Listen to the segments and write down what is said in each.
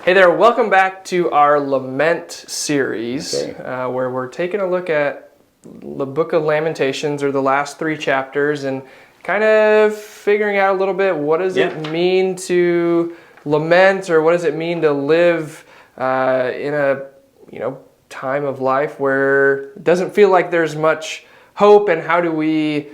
Hey there, welcome back to our Lament series, where we're taking a look at the book of Lamentations, or the last 3 chapters, and kind of figuring out a little bit, what does it mean to lament, or what does it mean to live in a time of life where it doesn't feel like there's much hope, and how do we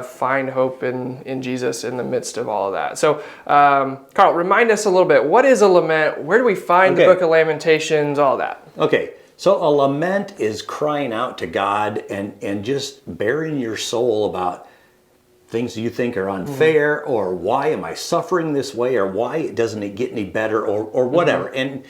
find hope in Jesus in the midst of all of that? So, Carl, remind us a little bit. What is a lament? Where do we find the book of Lamentations? All that. Okay, so a lament is crying out to God and just bearing your soul about things you think are unfair, or why am I suffering this way, or why doesn't it get any better, or whatever. And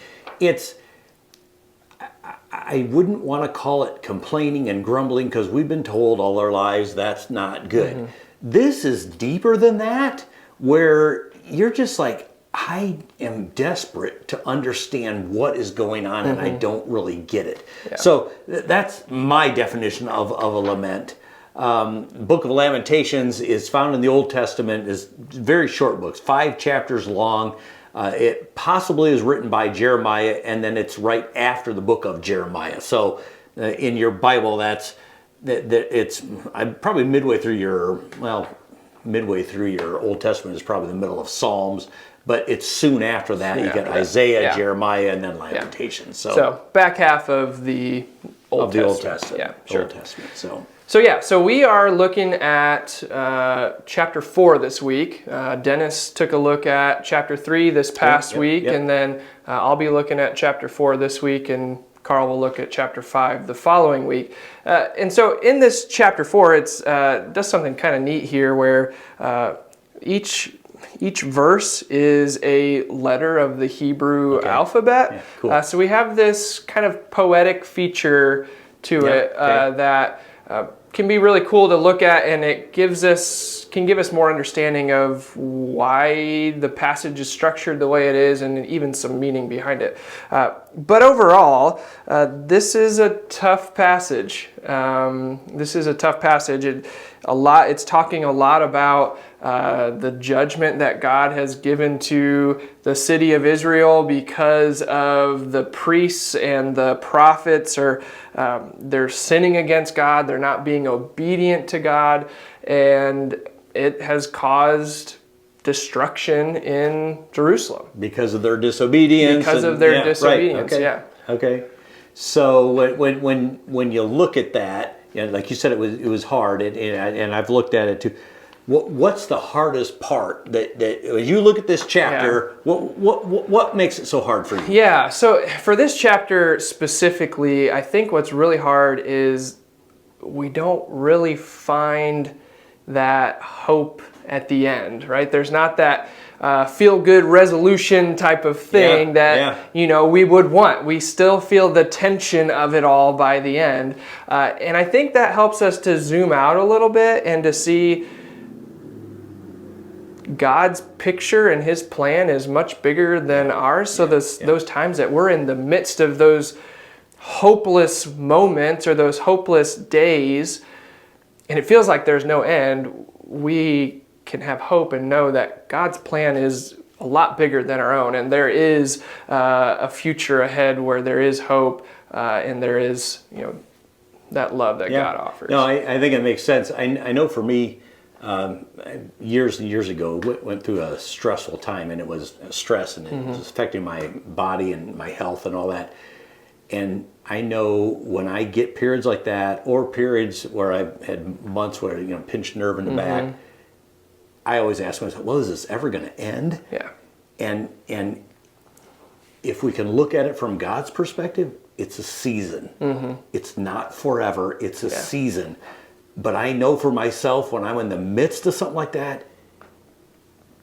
I wouldn't want to call it complaining and grumbling, because we've been told all our lives that's not good. This is deeper than that, where you're just like, I am desperate to understand what is going on, and I don't really get it. So that's my definition of a lament. Book of Lamentations is found in the Old Testament. Is very short books, 5 chapters long. It possibly is written by Jeremiah, and then it's right after the book of Jeremiah. So in your Bible, it's probably midway through your Old Testament is probably the middle of Psalms, but it's soon after that. You got Isaiah, Jeremiah, and then Lamentations. So back half of the Old Testament. Yeah, sure. Old Testament. So we are looking at chapter 4 this week. Dennis took a look at chapter 3 this past week, and then I'll be looking at chapter 4 this week, and Carl will look at chapter 5 the following week. And so in this chapter 4, it's does something kind of neat here, where each verse is a letter of the Hebrew alphabet. Yeah, cool. So we have this kind of poetic feature to it that can be really cool to look at, and it can give us more understanding of why the passage is structured the way it is, and even some meaning behind it. But overall, this is a tough passage. It's talking a lot about the judgment that God has given to the city of Israel because of the priests and the prophets, or they're sinning against God, they're not being obedient to God, and it has caused destruction in Jerusalem. Because of their disobedience. Okay. So when you look at that, like you said, it was hard, and I've looked at it too. What's the hardest part that as you look at this chapter? What makes it so hard for you? Yeah. So for this chapter specifically, I think what's really hard is we don't really find that hope at the end, right? There's not that feel-good resolution type of thing that we would want. We still feel the tension of it all by the end, and I think that helps us to zoom out a little bit and to see God's picture and His plan is much bigger than ours. So those times that we're in the midst of those hopeless moments, or those hopeless days, and it feels like there's no end, we can have hope and know that God's plan is a lot bigger than our own, and there is a future ahead where there is hope, and there is that love that God offers. No, I think it makes sense. I know for me, years and years ago, went through a stressful time, and it was stress, and it was affecting my body and my health and all that. And I know when I get periods like that, or periods where I've had months where pinched nerve in the back, I always ask myself, well, is this ever going to end? Yeah. And if we can look at it from God's perspective, it's a season. It's not forever. It's a season. But I know for myself, when I'm in the midst of something like that,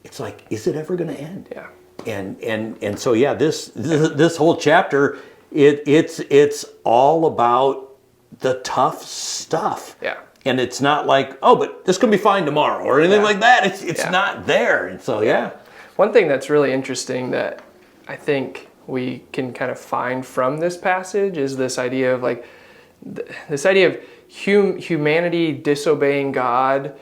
it's like, is it ever going to end? Yeah. And so this whole chapter, it's all about the tough stuff. Yeah. And it's not like, oh, but this could be fine tomorrow, or anything like that. It's not there. And so one thing that's really interesting that I think we can kind of find from this passage is this idea of humanity disobeying God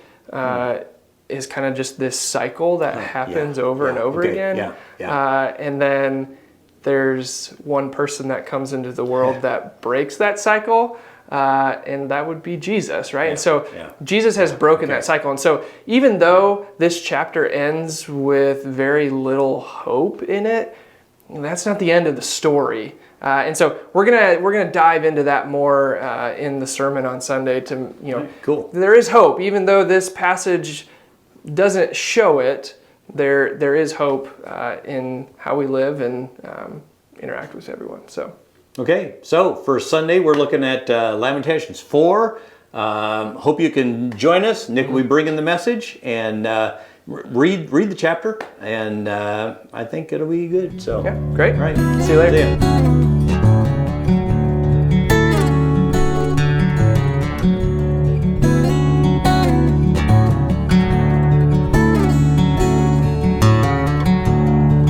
is kind of just this cycle that happens over and over again. And then there's one person that comes into the world that breaks that cycle, and that would be Jesus, right? And so Jesus has broken that cycle. And so even though this chapter ends with very little hope in it, that's not the end of the story. And so we're gonna dive into that more in the sermon on Sunday. To there is hope, even though this passage doesn't show it. There is hope in how we live and interact with everyone. So for Sunday we're looking at Lamentations 4. Hope you can join us. Nick will be bringing the message and read the chapter, and I think it'll be good. So great. all right, See you later.